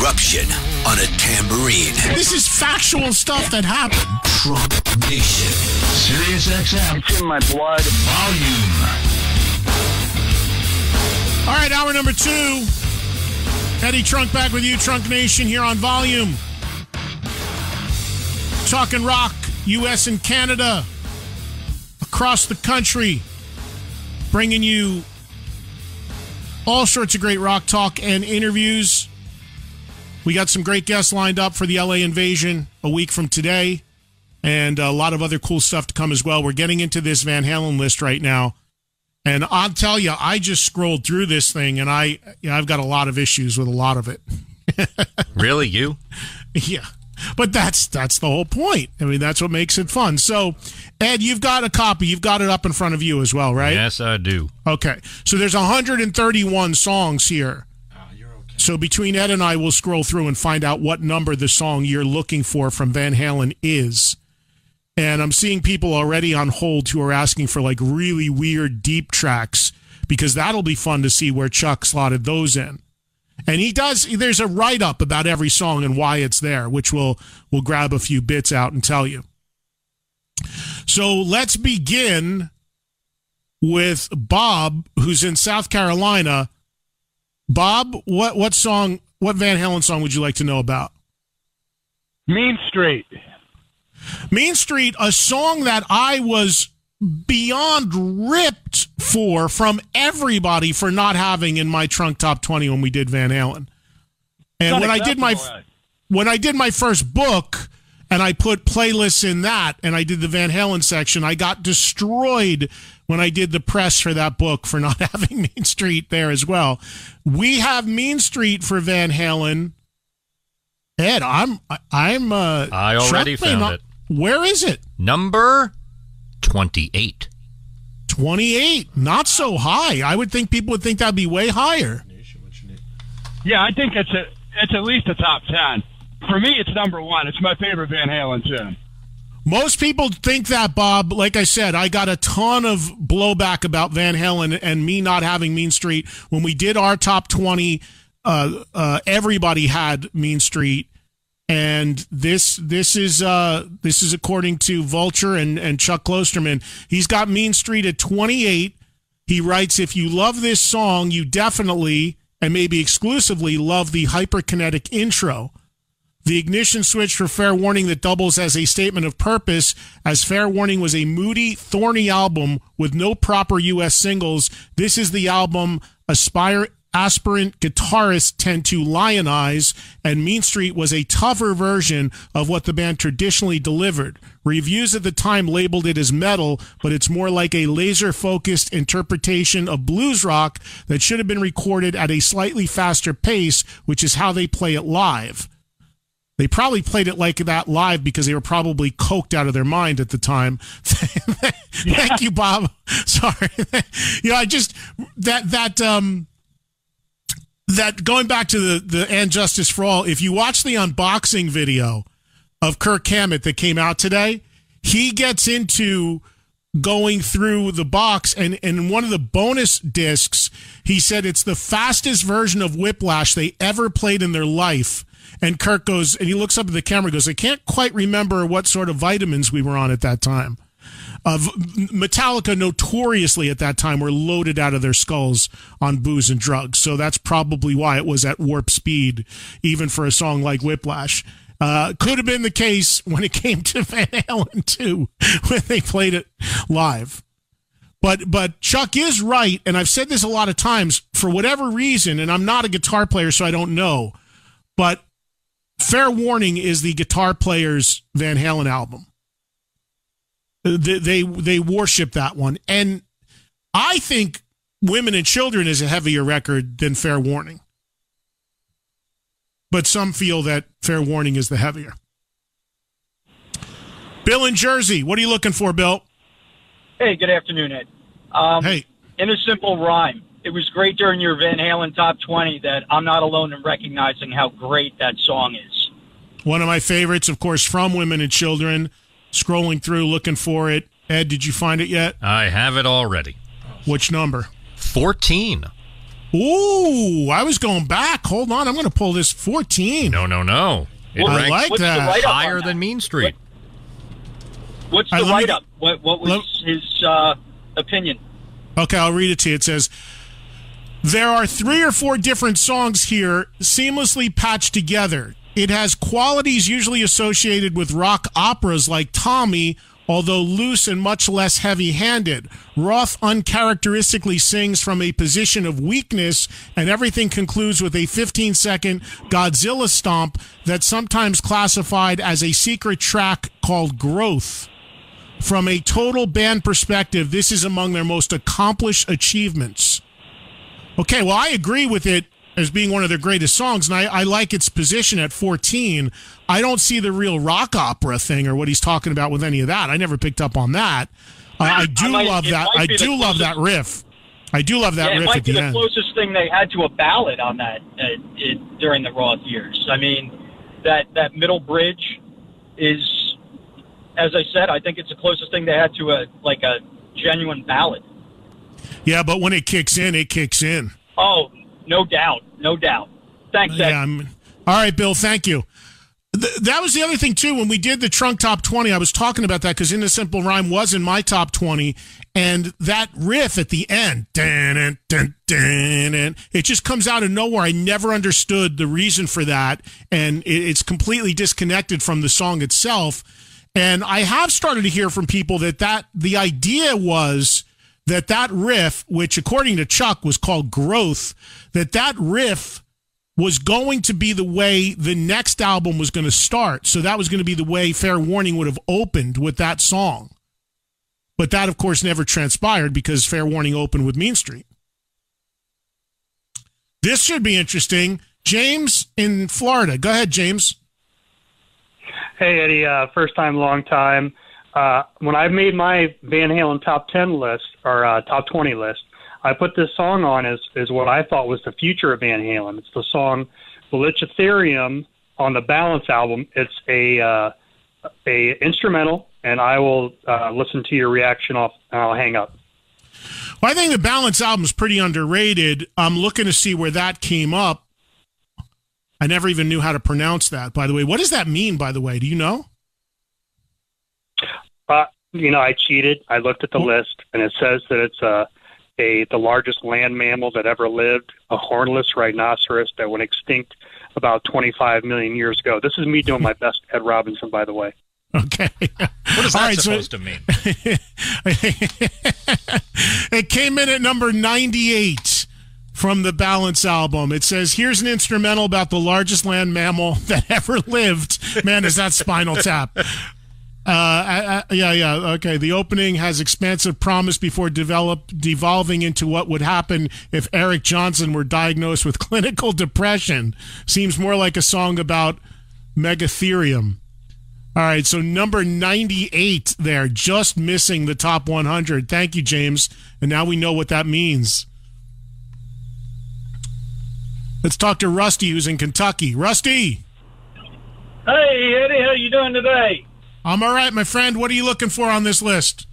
eruption on a tambourine. This is factual stuff that happened. Trunk Nation. Sirius XM. It's in my blood. Volume. All right, hour number 2. Eddie Trunk back with you, Trunk Nation, here on Volume. Talking rock, U.S. and Canada, across the country, bringing you all sorts of great rock talk and interviews. We got some great guests lined up for the LA Invasion a week from today, and a lot of other cool stuff to come as well. We're getting into this Van Halen list right now, and I'll tell you, I just scrolled through this thing, and I've got a lot of issues with a lot of it. Really, you? Yeah, but that's the whole point. I mean, that's what makes it fun. So, Ed, you've got a copy. You've got it up in front of you as well, right? Yes, I do. Okay, so there's 131 songs here. So between Ed and I, we'll scroll through and find out what number the song you're looking for from Van Halen is. And I'm seeing people already on hold who are asking for like really weird deep tracks, because that'll be fun to see where Chuck slotted those in. And he does, there's a write-up about every song and why it's there, which we'll grab a few bits out and tell you. So let's begin with Bob, who's in South Carolina. Bob, what Van Halen song would you like to know about? Mean Street. Mean Street, a song that I was beyond ripped for from everybody for not having in my Trunk Top 20 when we did Van Halen. And when I did my first book and I put playlists in that and I did the Van Halen section, I got destroyed when I did the press for that book for not having Mean Street there as well. We have Mean Street for Van Halen. Ed, I already found it. Where is it? Number 28. 28, not so high. I would think people would think that'd be way higher. Yeah, I think it's at least a top 10. For me, it's number 1. It's my favorite Van Halen tune. Most people think that, Bob. Like I said, I got a ton of blowback about Van Halen and me not having Mean Street. When we did our top 20, everybody had Mean Street. And this is according to Vulture and Chuck Klosterman. He's got Mean Street at 28. He writes, if you love this song, you definitely, and maybe exclusively, love the hyperkinetic intro. The ignition switch for Fair Warning that doubles as a statement of purpose, as Fair Warning was a moody, thorny album with no proper U.S. singles. This is the album aspirant guitarists tend to lionize, and Mean Street was a tougher version of what the band traditionally delivered. Reviews at the time labeled it as metal, but it's more like a laser-focused interpretation of blues rock that should have been recorded at a slightly faster pace, which is how they play it live. They probably played it like that live because they were probably coked out of their mind at the time. Thank you, Bob. Sorry. I just that going back to the And Justice for All, if you watch the unboxing video of Kirk Hammett that came out today, he gets into going through the box, and in one of the bonus discs, he said it's the fastest version of Whiplash they ever played in their life. And Kirk goes, and he looks up at the camera and goes, I can't quite remember what sort of vitamins we were on at that time. Metallica notoriously at that time were loaded out of their skulls on booze and drugs. So that's probably why it was at warp speed, even for a song like Whiplash. Could have been the case when it came to Van Halen too, when they played it live. But Chuck is right, and I've said this a lot of times, for whatever reason, and I'm not a guitar player, so I don't know, but Fair Warning is the guitar player's Van Halen album. They worship that one. And I think Women and Children is a heavier record than Fair Warning. But some feel that Fair Warning is the heavier. Bill in Jersey, what are you looking for, Bill? Hey, good afternoon, Ed. Hey. In a simple rhyme, it was great during your Van Halen Top 20 that I'm not alone in recognizing how great that song is. One of my favorites, of course, from Women and Children. Scrolling through, looking for it. Ed, did you find it yet? I have it already. Which number? 14. Ooh, I was going back. Hold on, I'm going to pull this 14. No. It I like that. Higher than Mean Street. What's the write-up? What was his opinion? Okay, I'll read it to you. It says, there are 3 or 4 different songs here seamlessly patched together. It has qualities usually associated with rock operas like Tommy, although loose and much less heavy-handed. Roth uncharacteristically sings from a position of weakness, and everything concludes with a 15-second Godzilla stomp that's sometimes classified as a secret track called Growth. From a total band perspective, this is among their most accomplished achievements. Okay, well, I agree with it as being one of their greatest songs, and I like its position at 14. I don't see the real rock opera thing or what he's talking about with any of that. I never picked up on that. I do love that. I do love that riff. I do love that riff at the end. It might be the closest thing they had to a ballad on that during the Roth years. I mean, that middle bridge is, as I said, I think it's the closest thing they had to a genuine ballad. Yeah, but when it kicks in, it kicks in. Oh, no doubt. Thanks, Ed. Yeah, all right, Bill, thank you. That was the other thing, too. When we did the Trunk Top 20, I was talking about that because In a Simple Rhyme was in my top 20, and that riff at the end, it just comes out of nowhere. I never understood the reason for that, and it's completely disconnected from the song itself. And I have started to hear from people that the idea was that riff, which according to Chuck was called Growth, that riff was going to be the way the next album was going to start. So that was going to be the way Fair Warning would have opened with that song. But that, of course, never transpired because Fair Warning opened with Mean Street. This should be interesting. James in Florida. Go ahead, James. Hey, Eddie. First time, long time. When I made my Van Halen top 10 list, or top 20 list, I put this song on as what I thought was the future of Van Halen. It's the song Belitchatherium on the Balance album. It's a instrumental, and I will listen to your reaction off, and I'll hang up. Well, I think the Balance album is pretty underrated. I'm looking to see where that came up. I never even knew how to pronounce that, by the way. What does that mean, by the way? Do you know? I cheated. I looked at the list, and it says that it's the largest land mammal that ever lived, a hornless rhinoceros that went extinct about 25 million years ago. This is me doing my best, Ed Robinson, by the way. Okay. What is that supposed to mean? It came in at number 98 from the Balance album. It says, here's an instrumental about the largest land mammal that ever lived. Man, is that Spinal Tap. Okay. The opening has expansive promise before devolving into what would happen if Eric Johnson were diagnosed with clinical depression. Seems more like a song about megatherium. All right, so number 98 there, just missing the top 100. Thank you, James. And now we know what that means. Let's talk to Rusty, who's in Kentucky. Rusty! Hey, Eddie, how you doing today? I'm all right, my friend. What are you looking for on this list?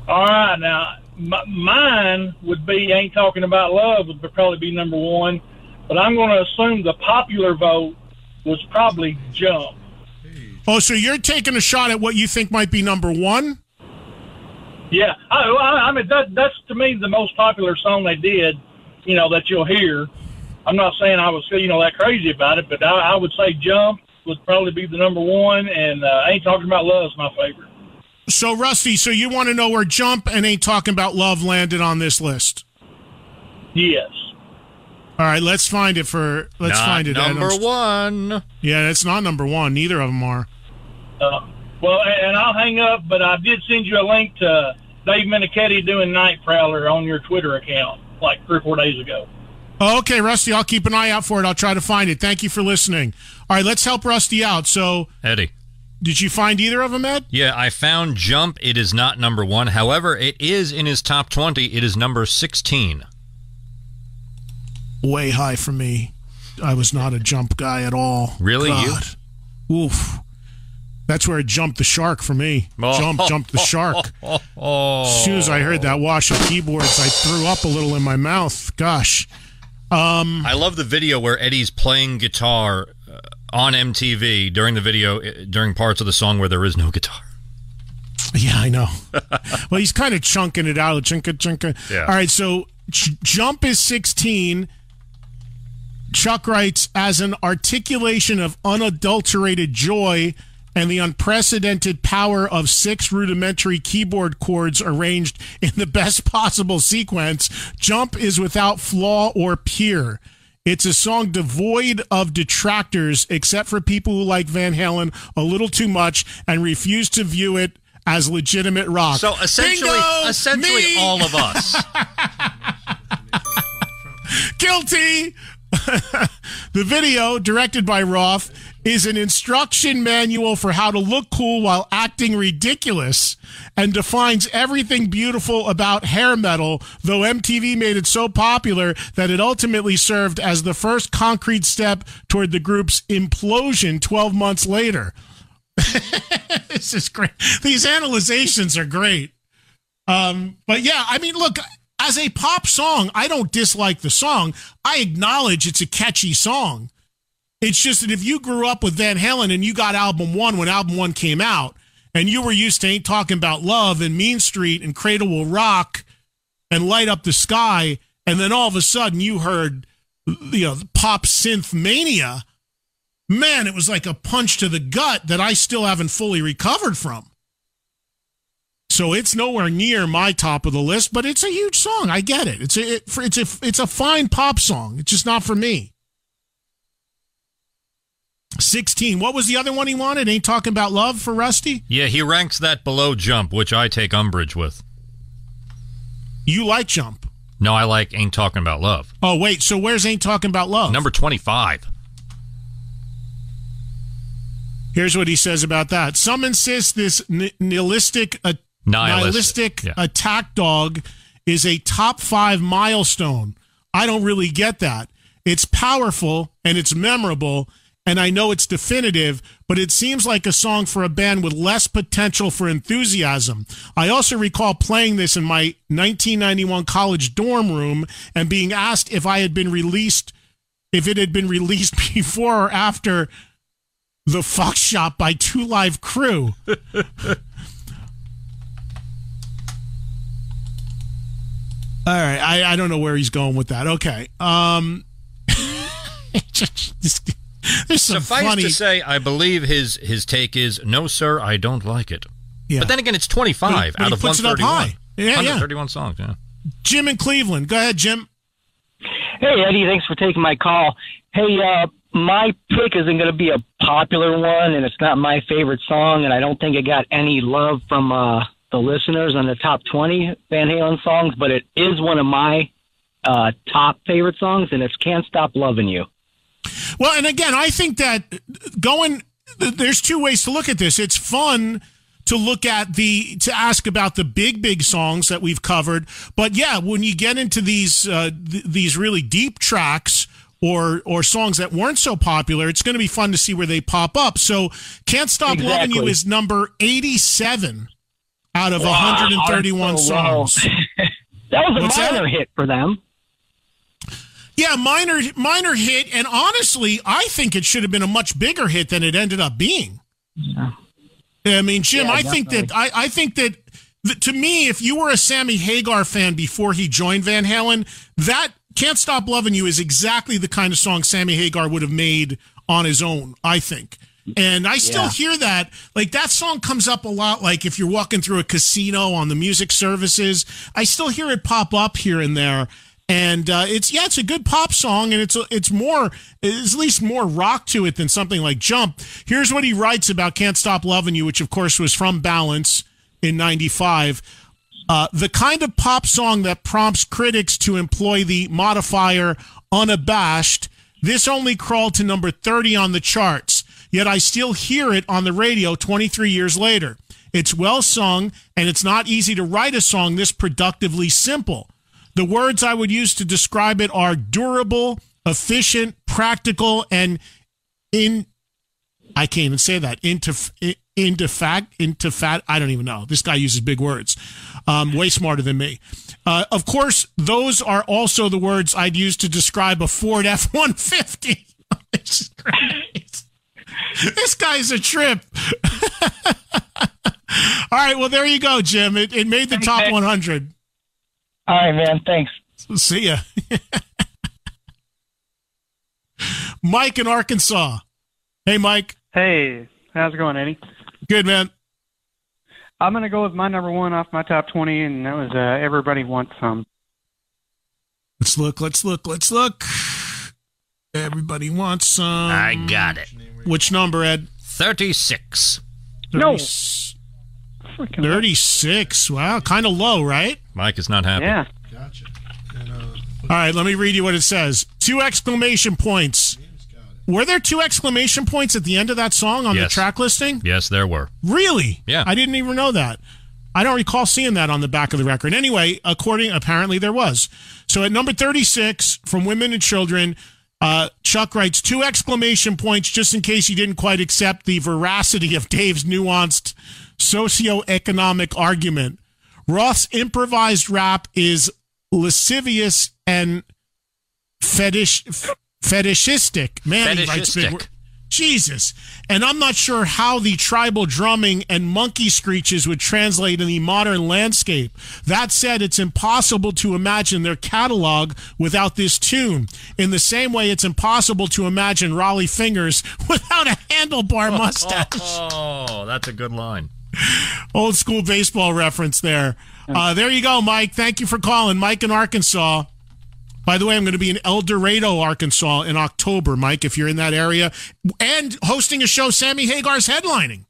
All right, now, mine would be Ain't Talking About Love would probably be number one, but I'm going to assume the popular vote was probably Jump. Oh, so you're taking a shot at what you think might be number one? Yeah, I mean, that's to me the most popular song they did, that you'll hear. I'm not saying I was, that crazy about it, but I would say Jump would probably be the number one, and Ain't Talking About Love is my favorite. So, Rusty, you want to know where Jump and Ain't Talking About Love landed on this list? Yes. All right, let's find it. Find it. Number one. Yeah, it's not number one. Neither of them are. Well, and I'll hang up, but I did send you a link to Dave Menichetti doing Night Prowler on your Twitter account like 3 or 4 days ago. Oh, okay, Rusty, I'll keep an eye out for it. I'll try to find it. Thank you for listening. All right, let's help Rusty out. So, Eddie. Did you find either of them, Ed? Yeah, I found Jump. It is not number one. However, it is in his top 20. It is number 16. Way high for me. I was not a Jump guy at all. Really? God. Oof. That's where it jumped the shark for me. Jumped the shark. As soon as I heard that wash of keyboards, I threw up a little in my mouth. Gosh. I love the video where Eddie's playing guitar on MTV during the video, during parts of the song where there is no guitar. Yeah, I know. Well, he's kind of chunking it out. Chunka. Yeah. All right, so Jump is 16. Chuck writes, as an articulation of unadulterated joy and the unprecedented power of 6 rudimentary keyboard chords arranged in the best possible sequence, Jump is without flaw or peer. It's a song devoid of detractors, except for people who like Van Halen a little too much and refuse to view it as legitimate rock. So essentially me. all of us. Guilty. The video, directed by Roth, is an instruction manual for how to look cool while acting ridiculous and defines everything beautiful about hair metal, though MTV made it so popular that it ultimately served as the first concrete step toward the group's implosion 12 months later. This is great. These analyzations are great. But yeah, I mean, look, as a pop song, I don't dislike the song. I acknowledge it's a catchy song. It's just that if you grew up with Van Halen and you got album 1 when album 1 came out, and you were used to Ain't Talking About Love and Mean Street and Cradle Will Rock and Light Up the Sky, and then all of a sudden you heard, pop synth mania, man, it was like a punch to the gut that I still haven't fully recovered from. So it's nowhere near my top of the list, but it's a huge song. I get it. It's a fine pop song. It's just not for me. 16. What was the other one he wanted? Ain't Talking About Love for Rusty? Yeah, he ranks that below Jump, which I take umbrage with. You like Jump? No, I like Ain't Talking About Love. Oh, wait. So where's Ain't Talking About Love? Number 25. Here's what he says about that. Some insist this nihilistic attack dog is a top 5 milestone. I don't really get that. It's powerful and it's memorable, and I know it's definitive, but it seems like a song for a band with less potential for enthusiasm. I also recall playing this in my 1991 college dorm room and being asked if it had been released before or after The Fuck Shop by Two Live Crew. All right, I don't know where he's going with that. Okay. There's some Suffice funny to say, I believe his take is, no, sir, I don't like it. Yeah. But then again, it's 25 but out of 131. High. Yeah, 131 songs, yeah. Jim in Cleveland. Go ahead, Jim. Hey, Eddie, thanks for taking my call. Hey, my pick isn't going to be a popular one, and it's not my favorite song, and I don't think it got any love from the listeners on the top 20 Van Halen songs, but it is one of my top favorite songs, and it's Can't Stop Loving You. Well, and again, I think that there's 2 ways to look at this. It's fun to look at to ask about the big songs that we've covered. But yeah, when you get into these really deep tracks or songs that weren't so popular, it's going to be fun to see where they pop up. So Can't Stop Loving You is number 87 out of 131 songs. That was a minor hit for them. Yeah, minor hit, and honestly, I think it should have been a much bigger hit than it ended up being. Yeah. I mean, Jim, Yeah, I think that to me, if you were a Sammy Hagar fan before he joined Van Halen, that Can't Stop Loving You is exactly the kind of song Sammy Hagar would have made on his own, I think. And I still hear that. Like, that song comes up a lot, like if you're walking through a casino on the music services. I still hear it pop up here and there. And it's a good pop song, and it's at least more rock to it than something like Jump. Here's what he writes about Can't Stop Loving You, which of course was from Balance in 95. The kind of pop song that prompts critics to employ the modifier unabashed. This only crawled to number 30 on the charts, yet I still hear it on the radio 23 years later. It's well sung, and it's not easy to write a song this productively simple. The words I would use to describe it are durable, efficient, practical, and I can't even say that. Into fat. I don't even know. This guy uses big words. Way smarter than me. Of course, those are also the words I'd use to describe a Ford F-150. This is great. This guy's a trip. All right, well, there you go, Jim. It made the top 100. All right, man. Thanks. See ya. Mike in Arkansas. Hey, Mike. Hey, how's it going, Eddie? Good, man. I'm going to go with my number one off my top 20, and that was Everybody Wants Some. Let's look. Everybody wants some. I got it. Which number, Ed? 36. No. 36. Wow, kind of low, right? Mike is not happy. Yeah. Gotcha. All right, let me read you what it says. 2 exclamation points. Were there 2 exclamation points at the end of that song on the track listing? Yes, there were. Really? Yeah. I didn't even know that. I don't recall seeing that on the back of the record. Anyway, apparently there was. So at number 36, from Women and Children, Chuck writes 2 exclamation points just in case you didn't quite accept the veracity of Dave's nuanced socioeconomic argument. Roth's improvised rap is lascivious and fetishistic. Man, he writes big words. Jesus. And I'm not sure how the tribal drumming and monkey screeches would translate in the modern landscape. That said, it's impossible to imagine their catalog without this tune. In the same way, it's impossible to imagine Raleigh Fingers without a handlebar mustache. Oh, that's a good line. Old school baseball reference there. There you go, Mike. Thank you for calling. Mike in Arkansas. By the way, I'm going to be in El Dorado, Arkansas in October, Mike, if you're in that area, and hosting a show Sammy Hagar's headlining.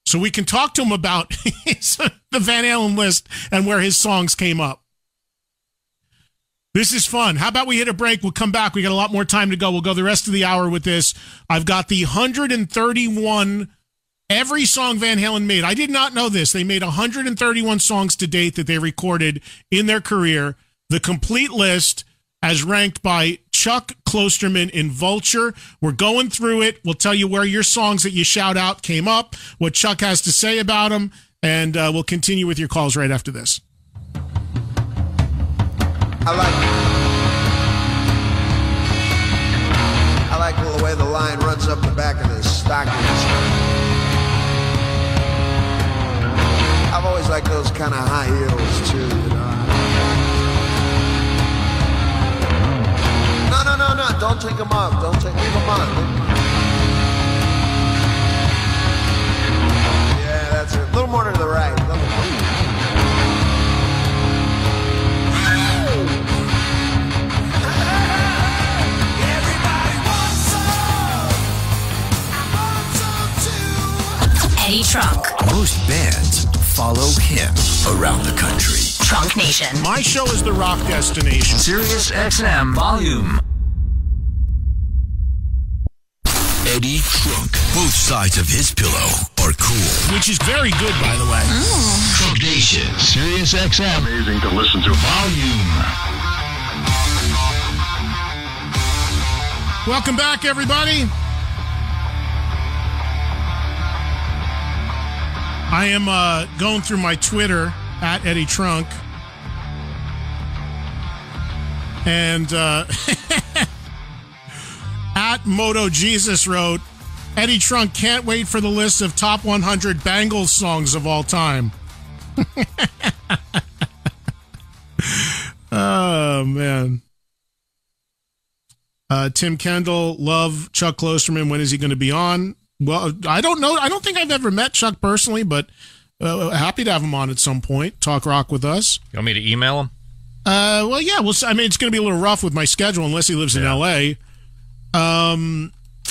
So we can talk to him about the Van Halen list and where his songs came up. This is fun. How about we hit a break? We'll come back. We got a lot more time to go. We'll go the rest of the hour with this. I've got the 131 every song Van Halen made. I did not know this. They made 131 songs to date that they recorded in their career. The complete list as ranked by Chuck Klosterman in Vulture. We're going through it. We'll tell you where your songs that you shout out came up, what Chuck has to say about them, and we'll continue with your calls right after this. I like the way the line runs up the back of the stockings. I've always liked those kind of high heels too, you know. No, don't take them off. Leave them on. Yeah, that's it. A little more to the right. Eddie Trunk. Most bands follow him around the country. Trunk Nation. My show is the rock destination. Sirius XM Volume. Eddie Trunk. Both sides of his pillow are cool. Which is very good, by the way. Trunk Nation. Sirius XM. Amazing to listen to. Volume. Welcome back, everybody. I am going through my Twitter at Eddie Trunk. And at Moto Jesus wrote, Eddie Trunk can't wait for the list of top 100 Bangles songs of all time. Oh, man. Tim Kendall, love Chuck Klosterman. When is he going to be on? Well, I don't know. I don't think I've ever met Chuck personally, but happy to have him on at some point. Talk rock with us. You want me to email him? Well, yeah. I mean, it's going to be a little rough with my schedule unless he lives in L.A.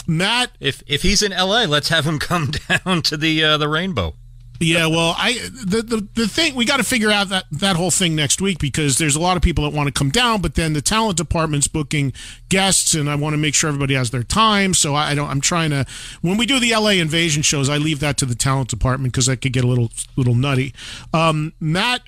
Matt, if he's in L.A., let's have him come down to the Rainbow. Yeah, well, the thing, we got to figure out that whole thing next week, because there's a lot of people that want to come down, but then the talent department's booking guests, and I want to make sure everybody has their time. So I'm trying to, when we do the LA Invasion shows, I leave that to the talent department because that could get a little nutty. Matt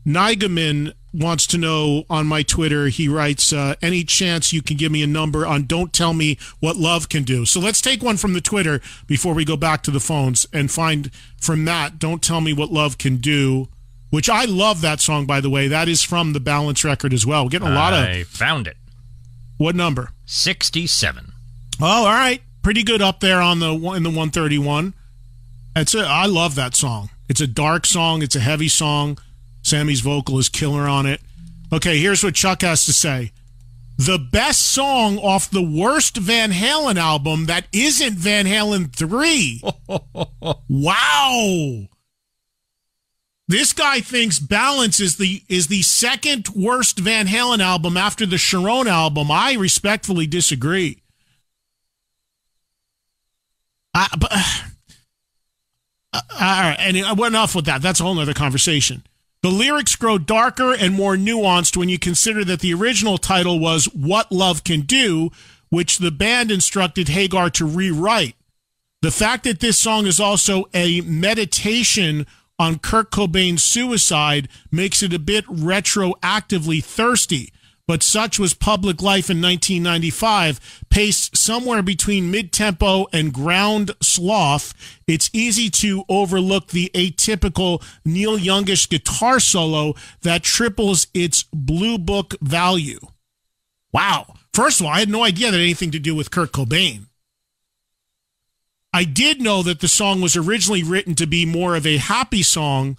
Nigaman wants to know on my Twitter, he writes, any chance you can give me a number on Don't Tell Me What Love Can Do? So let's take one from the Twitter before we go back to the phones and find from Matt, Don't Tell Me What Love Can Do, which I love that song, by the way. That is from the Balance record as well. We're getting a lot of... I found it. What number? 67. Oh, all right. Pretty good up there in the 131. I love that song. It's a dark song. It's a heavy song. Sammy's vocal is killer on it. Okay, here's what Chuck has to say. The best song off the worst Van Halen album that isn't Van Halen 3. Wow. This guy thinks Balance is the second worst Van Halen album after the Sharon album. I respectfully disagree. All right, and enough with that. That's a whole other conversation. The lyrics grow darker and more nuanced when you consider that the original title was What Love Can Do, which the band instructed Hagar to rewrite. The fact that this song is also a meditation on Kurt Cobain's suicide makes it a bit retroactively thirsty. But such was public life in 1995, paced somewhere between mid-tempo and ground sloth. It's easy to overlook the atypical Neil Youngish guitar solo that triples its Blue Book value. Wow. First of all, I had no idea that had anything to do with Kurt Cobain. I did know that the song was originally written to be more of a happy song,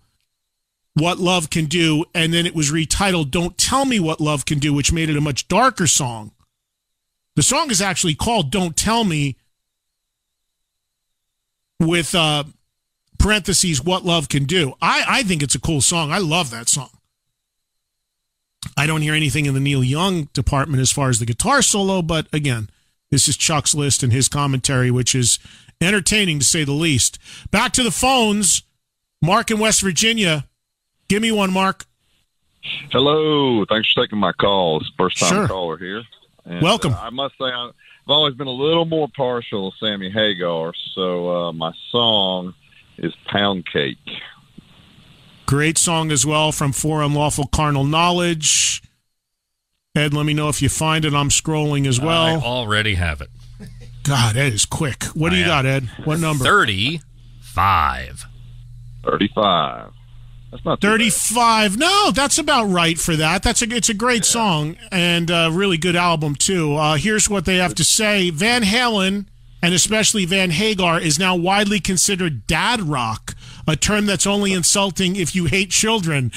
What Love Can Do, and then it was retitled Don't Tell Me What Love Can Do, which made it a much darker song. The song is actually called Don't Tell Me with parentheses What Love Can Do. I think it's a cool song. I love that song. I don't hear anything in the Neil Young department as far as the guitar solo, but again, this is Chuck's list and his commentary, which is entertaining to say the least. Back to the phones. Mark in West Virginia. Give me one, Mark. Hello. Thanks for taking my call. It's first-time caller here. And, welcome. I must say I've always been a little more partial to Sammy Hagar, so my song is Pound Cake. Great song as well from For Unlawful Carnal Knowledge. Ed, let me know if you find it. I'm scrolling as well. I already have it. God, Ed is quick. What do you got, Ed? What number? 35. 35. That's not 35. No, that's about right for that. It's a great song and a really good album too. Here's what they have to say. Van Halen, and especially Van Hagar, is now widely considered dad rock, a term that's only insulting if you hate children.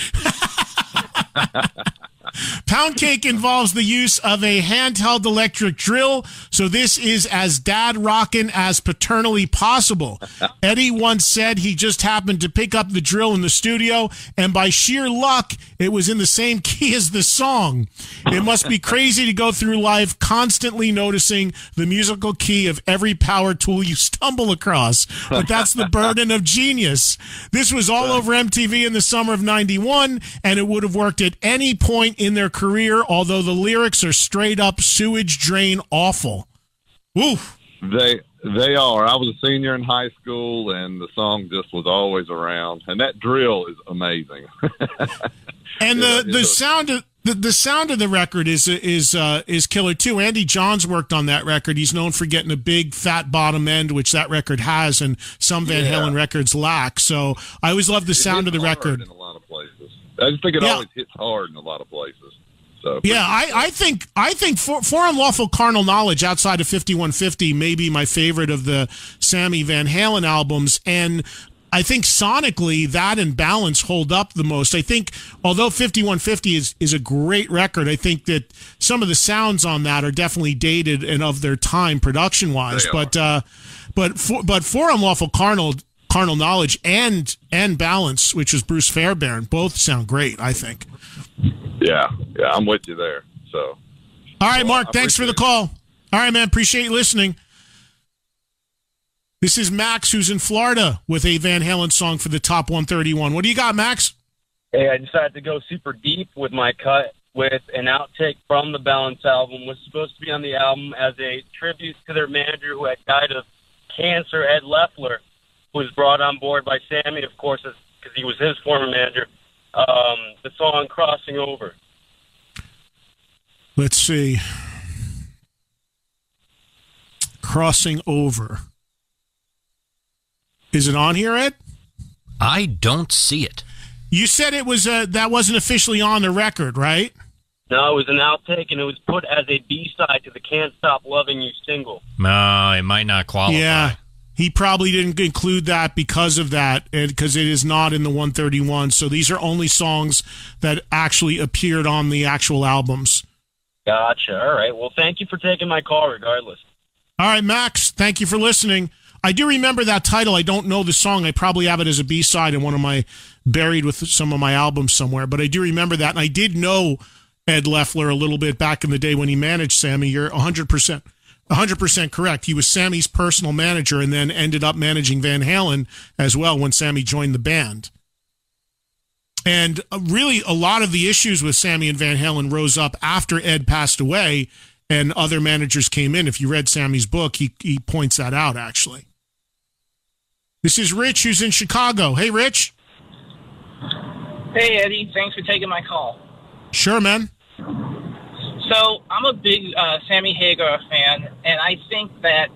Pound Cake involves the use of a handheld electric drill, so this is as dad rockin' as paternally possible. Eddie once said he just happened to pick up the drill in the studio, and by sheer luck, it was in the same key as the song. It must be crazy to go through life constantly noticing the musical key of every power tool you stumble across, but that's the burden of genius. This was all over MTV in the summer of '91, and it would have worked at any point in their career, although the lyrics are straight up sewage drain awful. Oof. They are. I was a senior in high school, and the song just was always around. And that drill is amazing. And the sound of the sound of the record is killer too. Andy Johns worked on that record. He's known for getting a big fat bottom end, which that record has, and some Van Halen records lack. So I always love the sound of the record. In a lot of places, I just think it always hits hard in a lot of places. So I think for Unlawful Carnal Knowledge, outside of 5150, may be my favorite of the Sammy Van Halen albums, and I think sonically that and Balance hold up the most. I think although 5150 is a great record, I think that some of the sounds on that are definitely dated and of their time production wise. But for Unlawful Carnal Knowledge and Balance, which is Bruce Fairbairn, both sound great, I think. Yeah, I'm with you there. So, all right, Mark, thanks for the call. All right, man, appreciate you listening. This is Max, who's in Florida, with a Van Halen song for the top 131. What do you got, Max? Hey, I decided to go super deep with my cut with an outtake from the Balance album. It was supposed to be on the album as a tribute to their manager who had died of cancer, Ed Leffler, who was brought on board by Sammy, of course, because he was his former manager. the song "Crossing Over." Let's see. Crossing Over. Is it on here, Ed? I don't see it. You said it was that wasn't officially on the record, right? No, it was an outtake, and it was put as a B-side to the "Can't Stop Loving You" single. No, it might not qualify. Yeah, he probably didn't include that because of that, because it is not in the 131. So these are only songs that actually appeared on the actual albums. Gotcha. All right. Well, thank you for taking my call regardless. All right, Max, thank you for listening. I do remember that title. I don't know the song. I probably have it as a B-side in one of my, buried with some of my albums somewhere, but I do remember that. And I did know Ed Loeffler a little bit back in the day when he managed Sammy. You're 100% correct. He was Sammy's personal manager and then ended up managing Van Halen as well when Sammy joined the band. And really, a lot of the issues with Sammy and Van Halen rose up after Ed passed away and other managers came in. If you read Sammy's book, he points that out, actually. This is Rich, who's in Chicago. Hey, Rich. Hey, Eddie. Thanks for taking my call. Sure, man. So I'm a big Sammy Hagar fan, and I think that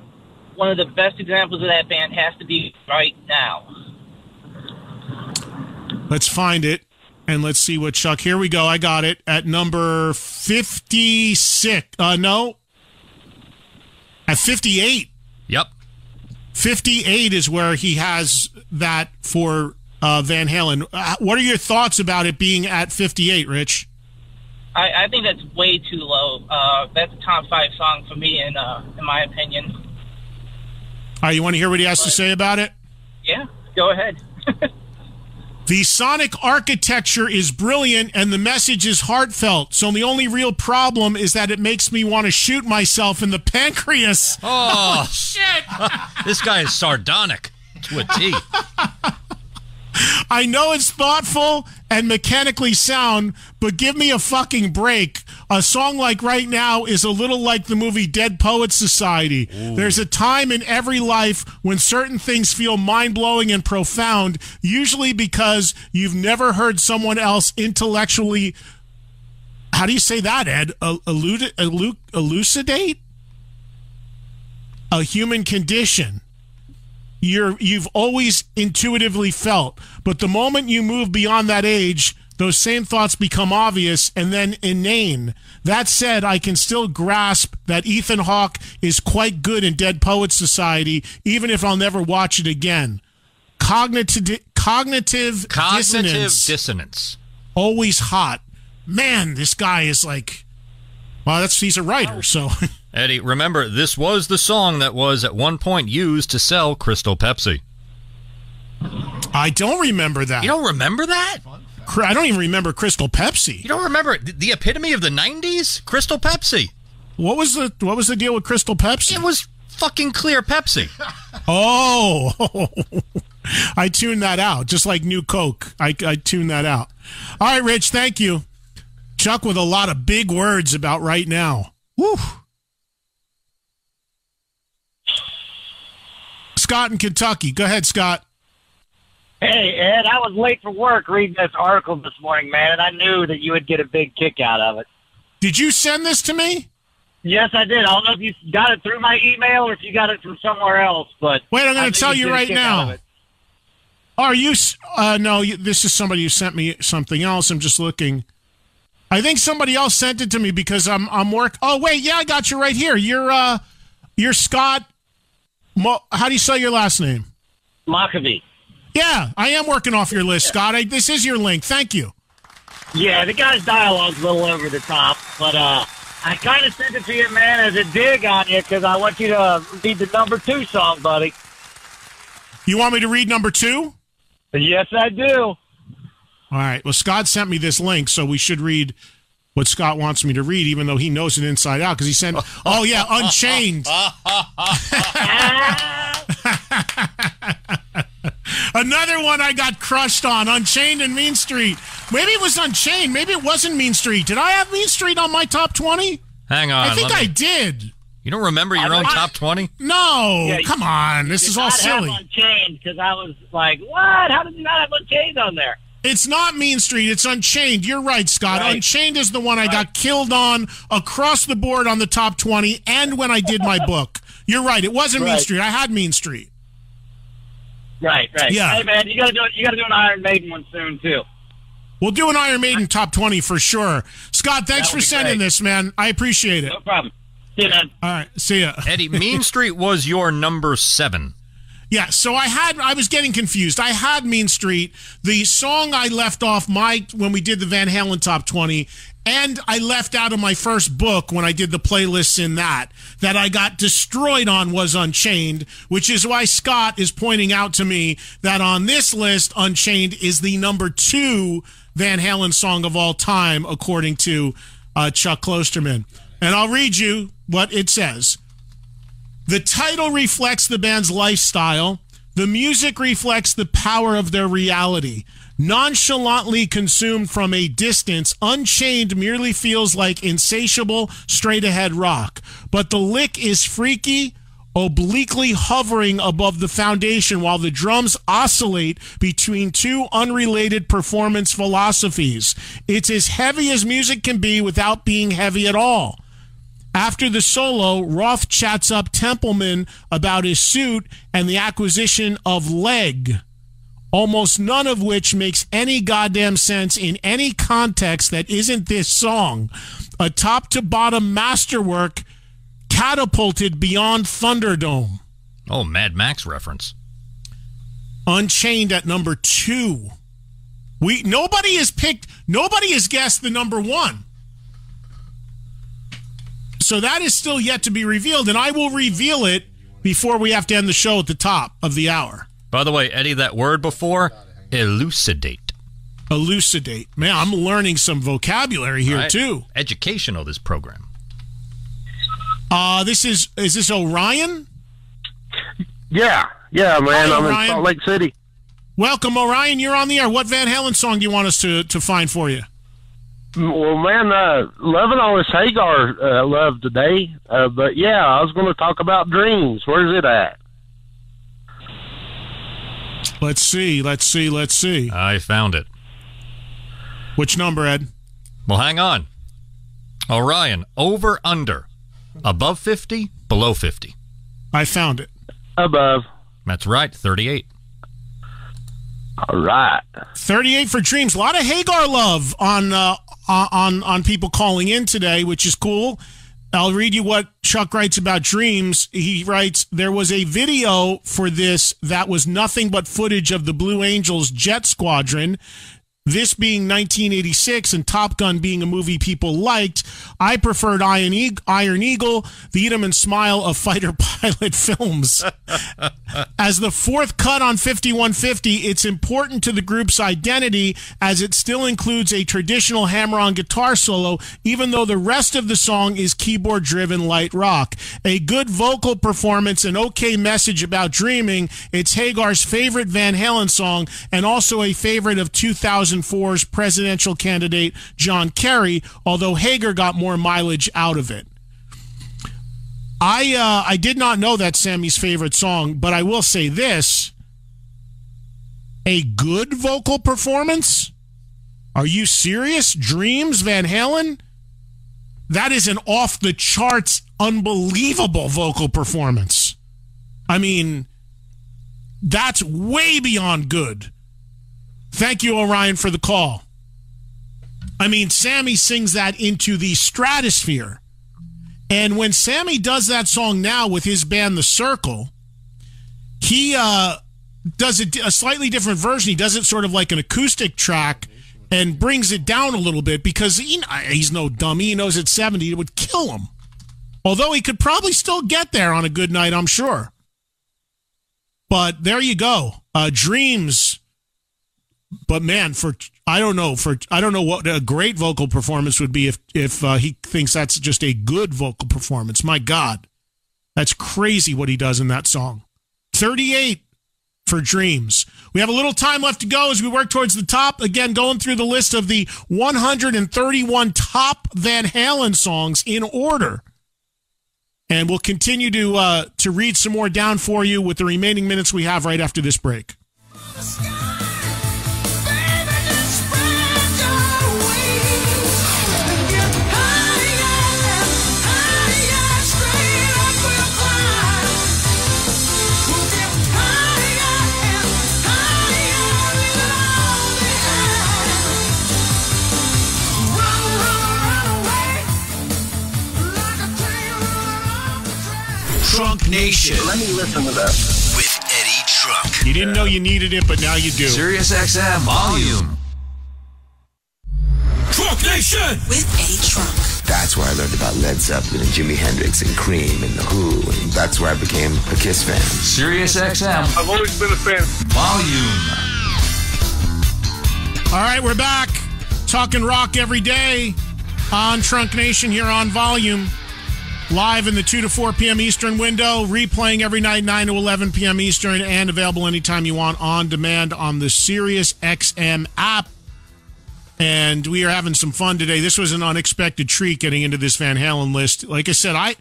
one of the best examples of that band has to be Right Now. Let's find it, and let's see what Chuck... Here we go. I got it at number 56. No. At 58. Yep. 58 is where he has that for Van Halen. What are your thoughts about it being at 58, Rich? I think that's way too low. That's a top 5 song for me, in my opinion. All right, you want to hear what he has to say about it? Yeah, go ahead. The sonic architecture is brilliant and the message is heartfelt. So the only real problem is that it makes me want to shoot myself in the pancreas. Oh, shit. This guy is sardonic to a T. I know it's thoughtful and mechanically sound, but give me a fucking break. A song like Right Now is a little like the movie Dead Poets Society. Ooh. There's a time in every life when certain things feel mind-blowing and profound, usually because you've never heard someone else intellectually, how do you say that, Ed? Elucidate a human condition. You've always intuitively felt, but the moment you move beyond that age, those same thoughts become obvious and then inane. That said, I can still grasp that Ethan Hawke is quite good in Dead Poets Society, even if I'll never watch it again. Cognitive dissonance. Always hot. Man, this guy is like, well, he's a writer, so... Eddie, remember, this was the song that was at one point used to sell Crystal Pepsi. I don't remember that. You don't remember that? I don't even remember Crystal Pepsi. You don't remember the epitome of the 90s? Crystal Pepsi. What was the deal with Crystal Pepsi? It was fucking clear Pepsi. Oh, I tuned that out, just like New Coke. I tuned that out. All right, Rich, thank you. Chuck with a lot of big words about Right Now. Woo. Scott in Kentucky. Go ahead, Scott. Hey, Ed, I was late for work reading this article this morning, man, and I knew that you would get a big kick out of it. Did you send this to me? Yes, I did. I don't know if you got it through my email or if you got it from somewhere else, but... Wait, I'm going to tell you right now. Are you... no, this is somebody who sent me something else. I'm just looking. I think somebody else sent it to me because I'm work... Oh, wait, yeah, I got you right here. You're Scott... How do you spell your last name? Maccabee. Yeah, I am working off your list, Scott. This is your link. Thank you. Yeah, the guy's dialogue's a little over the top, but I kind of sent it to you, man, as a dig on you because I want you to read the number 2 song, buddy. You want me to read number 2? Yes, I do. All right. Well, Scott sent me this link, so we should read what Scott wants me to read, even though he knows it inside out, because he sent, oh, yeah, Unchained. Another one I got crushed on, Unchained and Mean Street. Maybe it was Unchained. Maybe it wasn't Mean Street. Did I have Mean Street on my top 20? Hang on. I think I did. You don't remember your own top 20? No. Yeah, come on. This is all silly. Unchained, because I was like, what? How did you not have Unchained on there? It's not Mean Street. It's Unchained. You're right, Scott. Right. Unchained is the one I got killed on across the board on the top 20 and when I did my book. You're right. It wasn't Mean Street. I had Mean Street. Right. Yeah. Hey, man, you got to do an Iron Maiden one soon, too. We'll do an Iron Maiden top 20 for sure. Scott, thanks for sending this, man. I appreciate it. No problem. See you, man. All right. See ya. Eddie, Mean Street was your number 7. Yeah, so I was getting confused. I had Mean Street, the song I left off when we did the Van Halen top 20, and I left out of my first book when I did the playlists in that I got destroyed on was Unchained, which is why Scott is pointing out to me that on this list, Unchained is the number 2 Van Halen song of all time, according to Chuck Klosterman. And I'll read you what it says. The title reflects the band's lifestyle. The music reflects the power of their reality. Nonchalantly consumed from a distance, Unchained merely feels like insatiable, straight-ahead rock. But the lick is freaky, obliquely hovering above the foundation while the drums oscillate between two unrelated performance philosophies. It's as heavy as music can be without being heavy at all. After the solo, Roth chats up Templeman about his suit and the acquisition of Leg, almost none of which makes any goddamn sense in any context that isn't this song. A top-to-bottom masterwork catapulted beyond Thunderdome. Oh, Mad Max reference. Unchained at number 2. Nobody has guessed the number 1. So that is still yet to be revealed, and I will reveal it before we have to end the show at the top of the hour. By the way, Eddie, that word before, elucidate. Elucidate. Man, I'm learning some vocabulary here, too. Educational, this program. Is this Orion? Yeah, man. Hi, I'm Orion. in Salt Lake City. Welcome, Orion. You're on the air. What Van Halen song do you want us to find for you? Well, man, loving all this Hagar love today. But, yeah, I was going to talk about Dreams. Where's it at? Let's see. I found it. Which number, Ed? Well, hang on. Orion, over, under. Above 50, below 50. I found it. Above. That's right, 38. All right. 38 for Dreams. A lot of Hagar love on people calling in today, which is cool. I'll read you what Chuck writes about Dreams. He writes, there was a video for this that was nothing but footage of the Blue Angels Jet Squadron. This being 1986 and Top Gun being a movie people liked, I preferred Iron Eagle, the Eat 'em and Smile of fighter pilot films. As the fourth cut on 5150, it's important to the group's identity as it still includes a traditional hammer-on guitar solo, even though the rest of the song is keyboard-driven light rock. A good vocal performance, an okay message about dreaming. It's Hagar's favorite Van Halen song and also a favorite of 2004's presidential candidate John Kerry, although Hagar got more mileage out of it. I did not know that's Sammy's favorite song, but I will say this. A good vocal performance? Are you serious? Dreams, Van Halen? That is an off-the-charts, unbelievable vocal performance. I mean, that's way beyond good. Thank you, Orion, for the call. I mean, Sammy sings that into the stratosphere. And when Sammy does that song now with his band, The Circle, he does a slightly different version. He does it sort of like an acoustic track and brings it down a little bit because he's no dummy. He knows at 70 it would kill him. Although he could probably still get there on a good night, I'm sure. But there you go. Dreams. But man, I don't know what a great vocal performance would be if he thinks that's just a good vocal performance. My God, that's crazy what he does in that song. 38 for Dreams. We have a little time left to go as we work towards the top. Again, going through the list of the 131 top Van Halen songs in order. And we'll continue to read some more down for you with the remaining minutes we have right after this break. Trunk Nation. Let me listen to that. With Eddie Trunk. You didn't know you needed it, but now you do. Sirius XM Volume. Trunk Nation. With Eddie Trunk. That's where I learned about Led Zeppelin and Jimi Hendrix and Cream and The Who, and that's where I became a Kiss fan. Sirius XM. I've always been a fan. Volume. All right, we're back. Talking rock every day on Trunk Nation here on Volume. Live in the 2 to 4 p.m. Eastern window, replaying every night 9 to 11 p.m. Eastern, and available anytime you want on demand on the Sirius XM app. And we are having some fun today. This was an unexpected treat getting into this Van Halen list. Like I said, I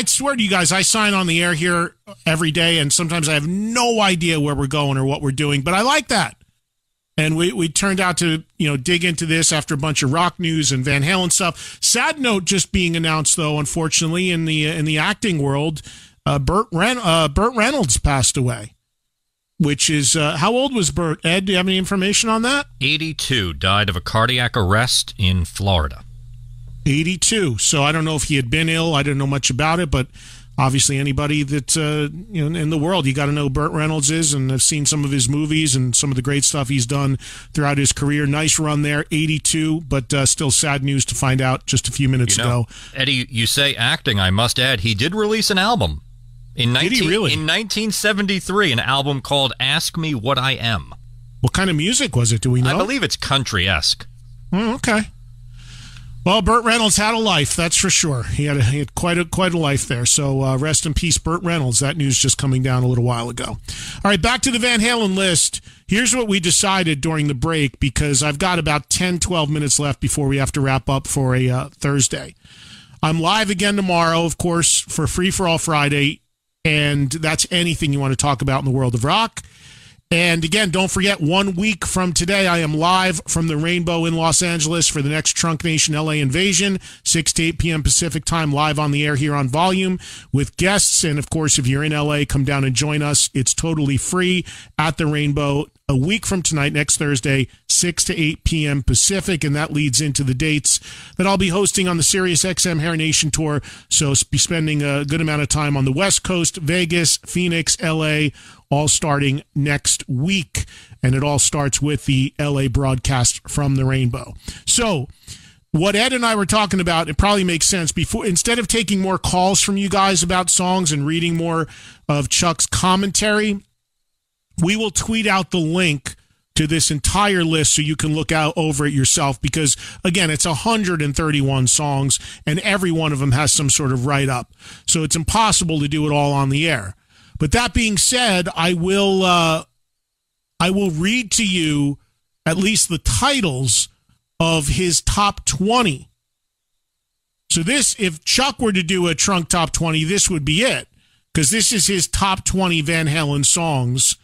swear to you guys, I sign on the air here every day, and sometimes I have no idea where we're going or what we're doing, but I like that. And we turned out to, dig into this after a bunch of rock news and Van Halen stuff. Sad note just being announced, though, unfortunately, in the acting world, Burt Reynolds passed away. Which is, how old was Burt? Ed, do you have any information on that? 82, died of a cardiac arrest in Florida. 82. So I don't know if he had been ill. I don't know much about it, but obviously anybody that, in the world, you got to know who Burt Reynolds is, and I've seen some of his movies and some of the great stuff he's done throughout his career. Nice run there, 82, but still sad news to find out just a few minutes ago. Eddie, you say acting. I must add, he did release an album. In 1973, an album called Ask Me What I Am. What kind of music was it? Do we know? I believe it's country-esque. Oh, okay. Well, Burt Reynolds had a life, that's for sure. He had quite a life there. So rest in peace, Burt Reynolds. That news just coming down a little while ago. All right, back to the Van Halen list. Here's what we decided during the break, because I've got about 10, 12 minutes left before we have to wrap up for a Thursday. I'm live again tomorrow, of course, for Free for All Friday. And that's anything you want to talk about in the world of rock. And again, don't forget, 1 week from today, I am live from the Rainbow in Los Angeles for the next Trunk Nation LA Invasion, 6 to 8 p.m. Pacific time, live on the air here on Volume with guests. And of course, if you're in LA, come down and join us. It's totally free at the Rainbow a week from tonight, next Thursday, 6 to 8 p.m. Pacific. And that leads into the dates that I'll be hosting on the Sirius XM Hair Nation Tour. So be spending a good amount of time on the West Coast, Vegas, Phoenix, LA, all starting next week. And it all starts with the LA broadcast from the Rainbow. So what Ed and I were talking about, it probably makes sense. Instead of taking more calls from you guys about songs and reading more of Chuck's commentary, we will tweet out the link to this entire list so you can look out over it yourself, because again, it's 131 songs and every one of them has some sort of write-up. So it's impossible to do it all on the air. But that being said, I will read to you at least the titles of his top 20. So this, if Chuck were to do a Trunk Top 20, this would be it, because this is his top 20 Van Halen songs.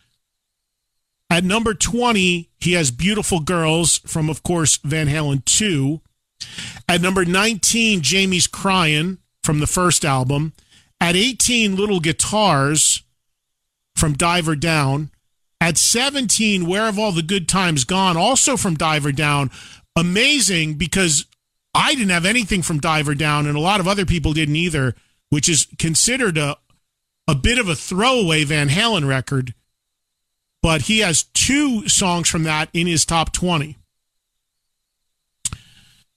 At number 20, he has Beautiful Girls from, of course, Van Halen 2. At number 19, Jamie's Crying from the first album. At 18, Little Guitars from Diver Down. At 17, Where Have All the Good Times Gone, also from Diver Down. Amazing, because I didn't have anything from Diver Down, and a lot of other people didn't either, which is considered a bit of a throwaway Van Halen record. But he has 2 songs from that in his top 20.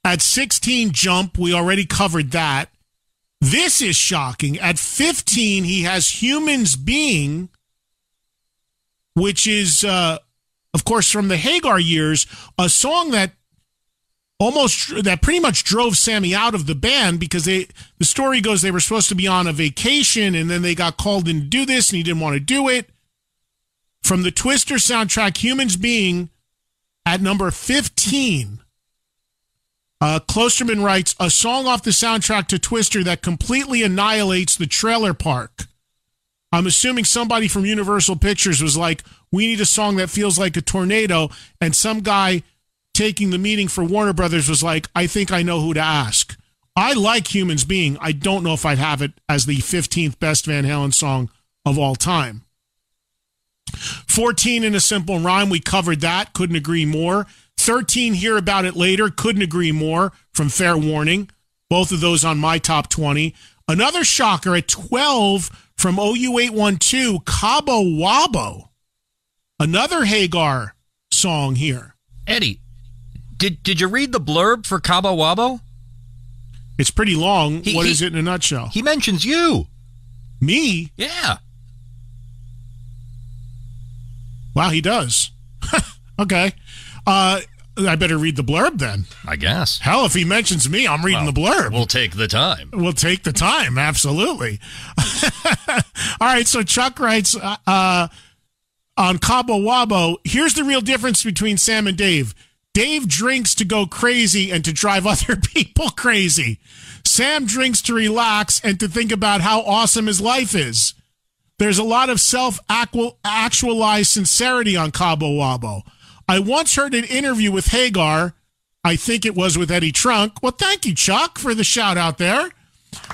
At 16, Jump, we already covered that. This is shocking. At 15, he has Humans Being, which is, of course, from the Hagar years, a song that pretty much drove Sammy out of the band, because the story goes they were supposed to be on a vacation and then they got called in to do this and he didn't want to do it. From the Twister soundtrack, Humans Being, at number 15. Klosterman writes, a song off the soundtrack to Twister that completely annihilates the trailer park. I'm assuming somebody from Universal Pictures was like, we need a song that feels like a tornado, and some guy taking the meeting for Warner Brothers was like, I think I know who to ask. I like Humans Being. I don't know if I'd have it as the 15th best Van Halen song of all time. 14, In a Simple Rhyme, we covered that. Couldn't agree more. 13, Hear About It Later. Couldn't agree more, from Fair Warning. Both of those on my top 20. Another shocker at 12 from OU812, Cabo Wabo. Another Hagar song here. Eddie, did you read the blurb for Cabo Wabo? It's pretty long. What is it in a nutshell? He mentions you. Me? Yeah. Wow, he does. Okay. I better read the blurb then. I guess. Hell, if he mentions me, I'm reading the blurb. We'll take the time. We'll take the time, absolutely. All right, so Chuck writes on Cabo Wabo, here's the real difference between Sam and Dave. Dave drinks to go crazy and to drive other people crazy. Sam drinks to relax and to think about how awesome his life is. There's a lot of self-actualized sincerity on Cabo Wabo. I once heard an interview with Hagar, I think it was with Eddie Trunk. Well, thank you, Chuck, for the shout out there,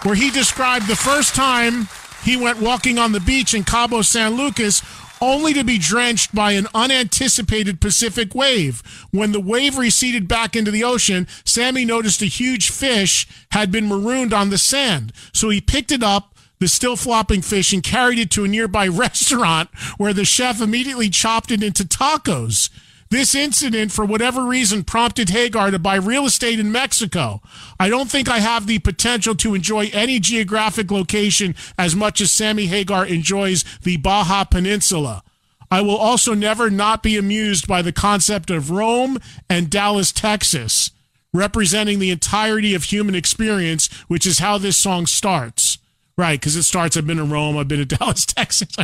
where he described the first time he went walking on the beach in Cabo San Lucas only to be drenched by an unanticipated Pacific wave. When the wave receded back into the ocean, Sammy noticed a huge fish had been marooned on the sand. So he picked it up, the still flopping fish, and carried it to a nearby restaurant where the chef immediately chopped it into tacos. This incident, for whatever reason, prompted Hagar to buy real estate in Mexico. I don't think I have the potential to enjoy any geographic location as much as Sammy Hagar enjoys the Baja Peninsula. I will also never not be amused by the concept of Rome and Dallas, Texas, representing the entirety of human experience, which is how this song starts. Right, because it starts, I've been to Rome, I've been to Dallas, Texas.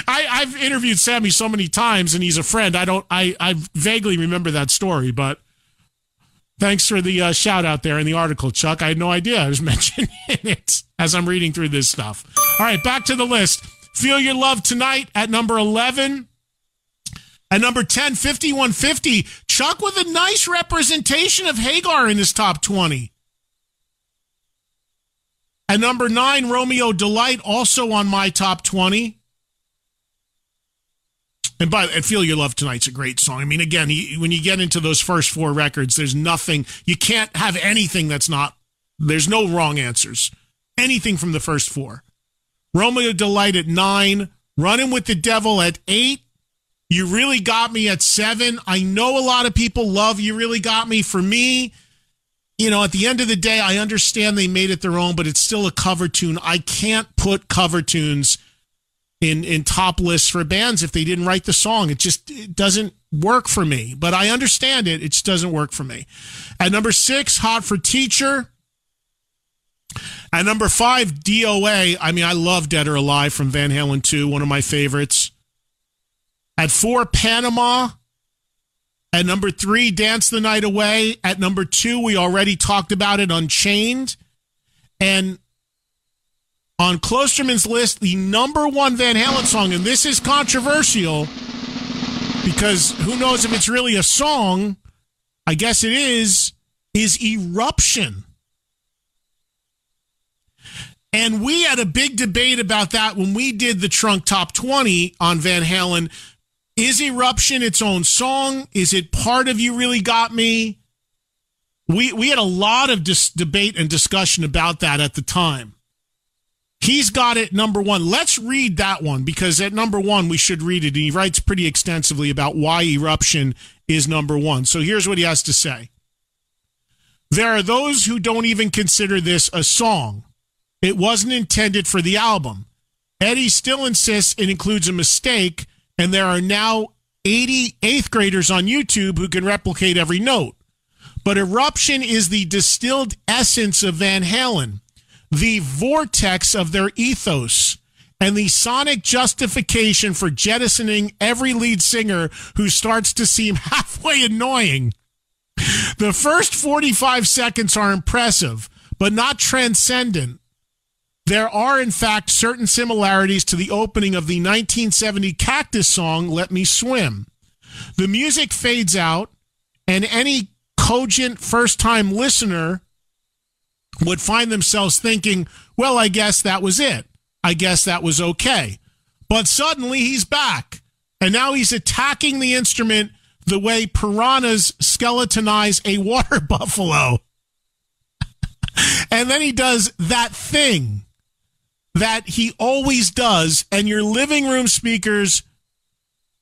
I've interviewed Sammy so many times, and he's a friend. I vaguely remember that story, but thanks for the shout out there in the article, Chuck. I had no idea I was mentioning it as I'm reading through this stuff. All right, back to the list. Feel Your Love Tonight at number 11. At number 10, 5150. Chuck with a nice representation of Hagar in his top 20. At number 9, Romeo Delight, also on my top 20. And Feel Your Love Tonight's a great song. I mean, again, when you get into those first 4 records, there's nothing, you can't have anything that's not, there's no wrong answers. Anything from the first 4. Romeo Delight at 9, Running with the Devil at 8, You Really Got Me at 7. I know a lot of people love You Really Got Me. For me, you know, at the end of the day, I understand they made it their own, but it's still a cover tune. I can't put cover tunes in top lists for bands if they didn't write the song. It doesn't work for me, but I understand it. It just doesn't work for me. At number 6, Hot for Teacher. At number 5, DOA. I mean, I love Dead or Alive from Van Halen 2, one of my favorites. At 4, Panama. At number 3, Dance the Night Away. At number 2, we already talked about it, Unchained. And on Klosterman's list, the number 1 Van Halen song, and this is controversial because who knows if it's really a song, I guess it is Eruption. And we had a big debate about that when we did the Trunk Top 20 on Van Halen. Is Eruption its own song? Is it part of You Really Got Me? We had a lot of debate and discussion about that at the time. He's got it number 1. Let's read that one because at number 1, we should read it. And he writes pretty extensively about why Eruption is number 1. So here's what he has to say. There are those who don't even consider this a song. It wasn't intended for the album. Eddie still insists it includes a mistake, and there are now 80 8th graders on YouTube who can replicate every note. But Eruption is the distilled essence of Van Halen, the vortex of their ethos, and the sonic justification for jettisoning every lead singer who starts to seem halfway annoying. The first 45 seconds are impressive, but not transcendent. There are, in fact, certain similarities to the opening of the 1970 Cactus song, Let Me Swim. The music fades out, and any cogent first-time listener would find themselves thinking, well, I guess that was it. I guess that was okay. But suddenly he's back, and now he's attacking the instrument the way piranhas skeletonize a water buffalo. And then he does that thing that he always does, and your living room speakers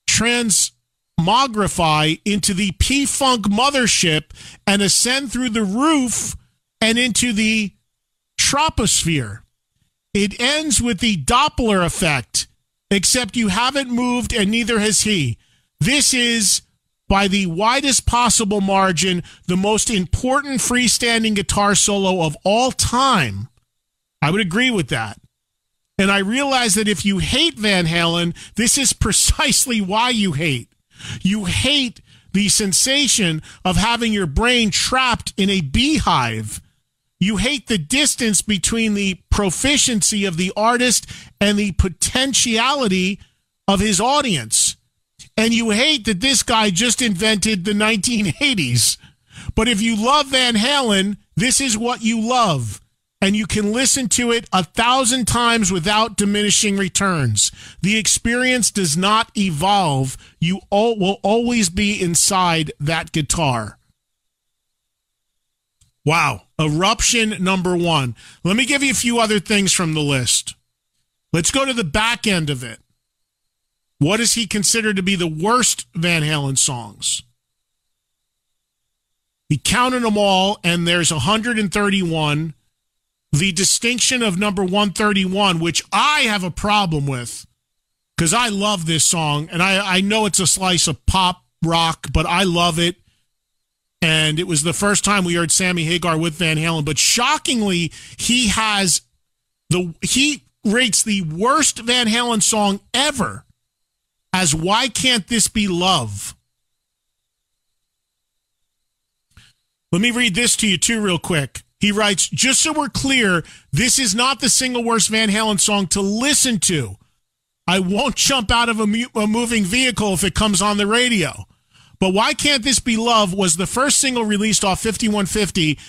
transmogrify into the P-Funk mothership and ascend through the roof and into the troposphere. It ends with the Doppler effect, except you haven't moved and neither has he. This is, by the widest possible margin, the most important freestanding guitar solo of all time. I would agree with that. And I realize that if you hate Van Halen, this is precisely why you hate. You hate the sensation of having your brain trapped in a beehive. You hate the distance between the proficiency of the artist and the potentiality of his audience. And you hate that this guy just invented the 1980s. But if you love Van Halen, this is what you love. And you can listen to it 1,000 times without diminishing returns. The experience does not evolve. You will always be inside that guitar. Wow. Eruption number 1. Let me give you a few other things from the list. Let's go to the back end of it. What does he consider to be the worst Van Halen songs? He counted them all, and there's 131. The distinction of number 131, which I have a problem with, because I love this song, and I know it's a slice of pop rock, but I love it. And it was the first time we heard Sammy Hagar with Van Halen. But shockingly, he rates the worst Van Halen song ever as Why Can't This Be Love? Let me read this to you, too, real quick. He writes, just so we're clear, this is not the single worst Van Halen song to listen to. I won't jump out of a moving vehicle if it comes on the radio. But Why Can't This Be Love was the first single released off 5150,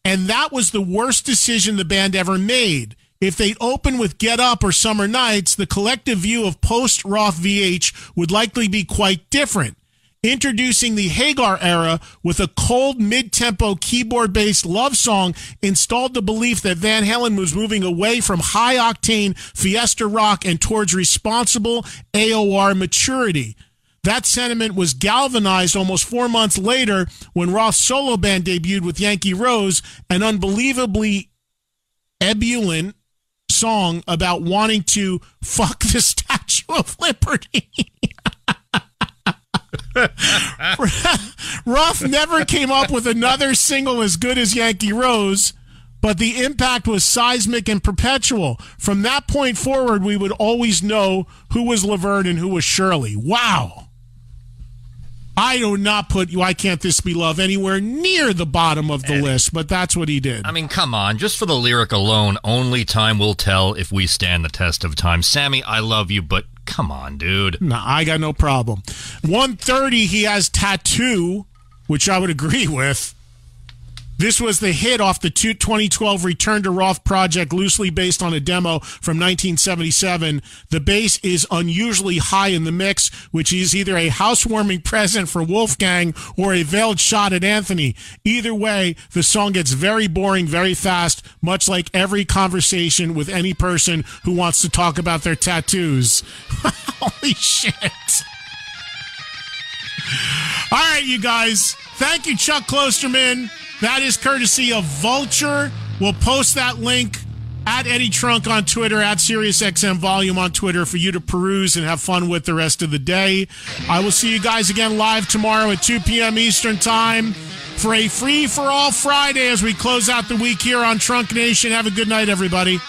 and that was the worst decision the band ever made. If they'd opened with Get Up or Summer Nights, the collective view of post-Roth VH would likely be quite different. Introducing the Hagar era with a cold mid-tempo keyboard-based love song installed the belief that Van Halen was moving away from high-octane fiesta rock and towards responsible AOR maturity. That sentiment was galvanized almost 4 months later when Roth's solo band debuted with Yankee Rose, an unbelievably ebullient song about wanting to fuck the Statue of Liberty. Roth never came up with another single as good as Yankee Rose, but the impact was seismic and perpetual. From that point forward, we would always know who was Laverne and who was Shirley. Wow. I do not put Why Can't This Be Love anywhere near the bottom of the list, but that's what he did. I mean, come on. Just for the lyric alone, only time will tell if we stand the test of time. Sammy, I love you, but come on, dude. No, I got no problem. 130, he has Tattoo, which I would agree with. This was the hit off the 2012 Return to Roth project, loosely based on a demo from 1977. The bass is unusually high in the mix, which is either a housewarming present for Wolfgang or a veiled shot at Anthony. Either way, the song gets very boring very fast, much like every conversation with any person who wants to talk about their tattoos. Holy shit. All right, you guys. Thank you, Chuck Klosterman. That is courtesy of Vulture. We'll post that link at Eddie Trunk on Twitter, at SiriusXM Volume on Twitter for you to peruse and have fun with the rest of the day. I will see you guys again live tomorrow at 2 p.m. Eastern Time for a free-for-all Friday as we close out the week here on Trunk Nation. Have a good night, everybody.